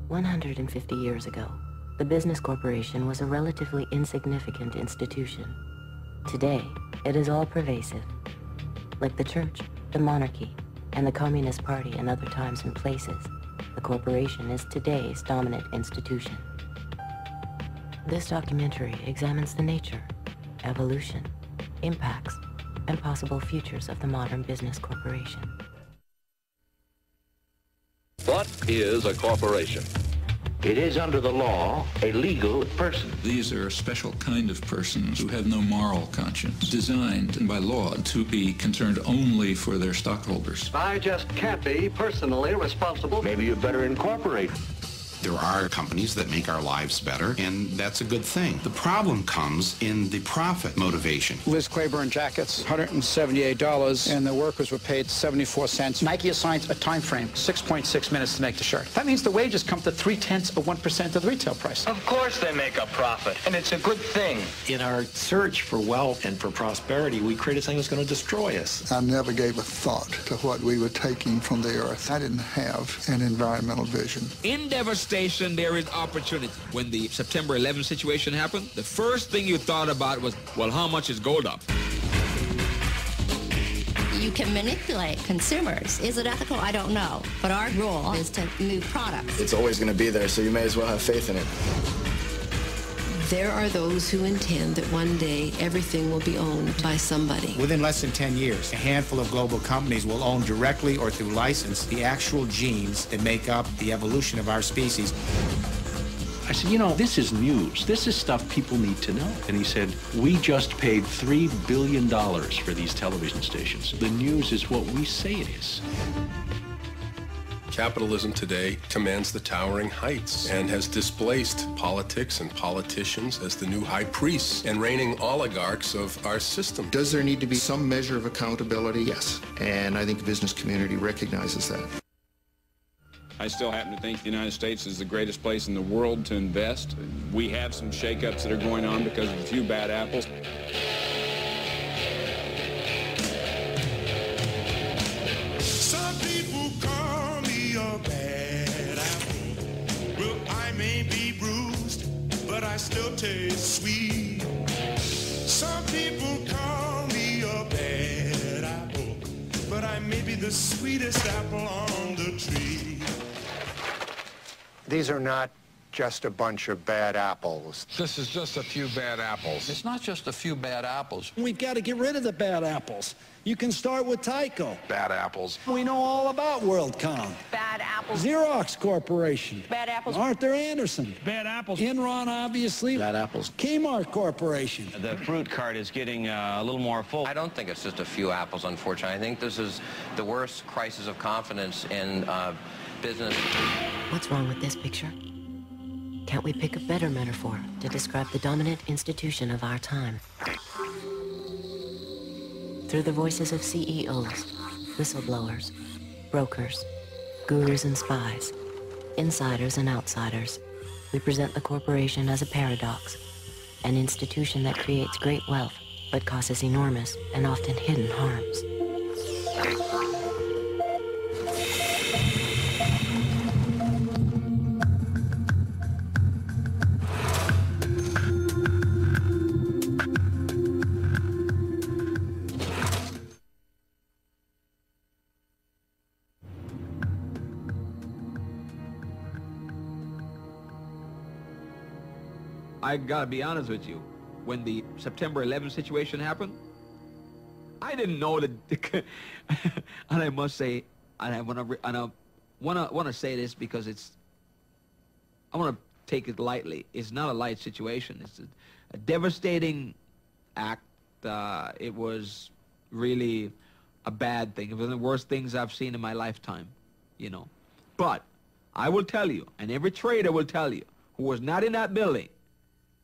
150 years ago, the business corporation was a relatively insignificant institution. Today, it is all-pervasive. Like the church, the monarchy, and the Communist Party in other times and places, the corporation is today's dominant institution. This documentary examines the nature, evolution, impacts, and possible futures of the modern business corporation. What is a corporation? It is under the law a legal person. These are a special kind of persons who have no moral conscience, designed by law to be concerned only for their stockholders. I just can't be personally responsible. Maybe you better incorporate. There are companies that make our lives better, and that's a good thing. The problem comes in the profit motivation. Liz Claiborne jackets, $178, and the workers were paid 74 cents. Nike assigns a time frame, 6.6 minutes to make the shirt. That means the wages come to 0.3% of the retail price. Of course they make a profit, and it's a good thing. In our search for wealth and for prosperity, we created something that's going to destroy us. I never gave a thought to what we were taking from the earth. I didn't have an environmental vision. In devastation, there is opportunity. When the September 11th situation happened, the first thing you thought about was, well, how much is gold up? You can manipulate consumers. Is it ethical? I don't know. But our role is to move products. It's always going to be there, so you may as well have faith in it. There are those who intend that one day everything will be owned by somebody. Within less than 10 years, a handful of global companies will own directly or through license the actual genes that make up the evolution of our species. I said, you know, this is news. This is stuff people need to know. And he said, we just paid $3 billion for these television stations. The news is what we say it is. Capitalism today commands the towering heights and has displaced politics and politicians as the new high priests and reigning oligarchs of our system. Does there need to be some measure of accountability? Yes. And I think the business community recognizes that. I still happen to think the United States is the greatest place in the world to invest. We have some shakeups that are going on because of a few bad apples. Some people call me a bad apple. Well, I may be bruised, but I still taste sweet. Some people call me a bad apple, but I may be the sweetest apple on the tree. These are not just a bunch of bad apples. This is just a few bad apples. It's not just a few bad apples. We've got to get rid of the bad apples. You can start with Tyco. Bad apples. We know all about WorldCom. Bad apples. Xerox Corporation. Bad apples. Arthur Anderson. Bad apples. Enron, obviously. Bad apples. Kmart Corporation. The fruit cart is getting a little more full. I don't think it's just a few apples, unfortunately. I think this is the worst crisis of confidence in business. What's wrong with this picture? Can't we pick a better metaphor to describe the dominant institution of our time? Through the voices of CEOs, whistleblowers, brokers, gurus and spies, insiders and outsiders, we present the corporation as a paradox, an institution that creates great wealth but causes enormous and often hidden harms. I gotta be honest with you. When the September 11th situation happened, I didn't know that. And I must say, and I wanna say this because I wanna take it lightly. It's not a light situation. It's a devastating act. It was really a bad thing. It was one of the worst things I've seen in my lifetime, you know. But I will tell you, and every trader will tell you, who was not in that building,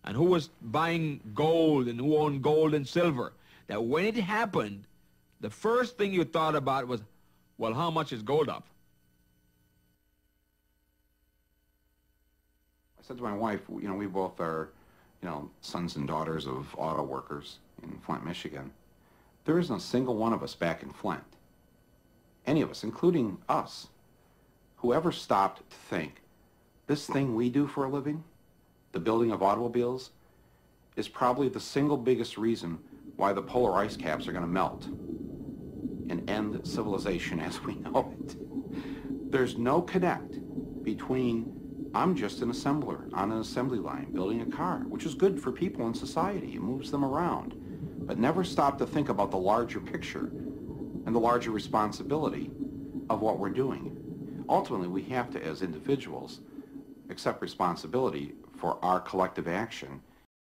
and who was buying gold and who owned gold and silver, that when it happened, the first thing you thought about was, well, how much is gold up? I said to my wife, you know, we both are, you know, sons and daughters of auto workers in Flint, Michigan. There isn't a single one of us back in Flint, any of us, including us, who ever stopped to think, This thing we do for a living, the building of automobiles, is probably the single biggest reason why the polar ice caps are going to melt and end civilization as we know it. There's no connect between, I'm just an assembler on an assembly line building a car, which is good for people in society. It moves them around. But never stop to think about the larger picture and the larger responsibility of what we're doing. Ultimately, we have to, as individuals, accept responsibility for our collective action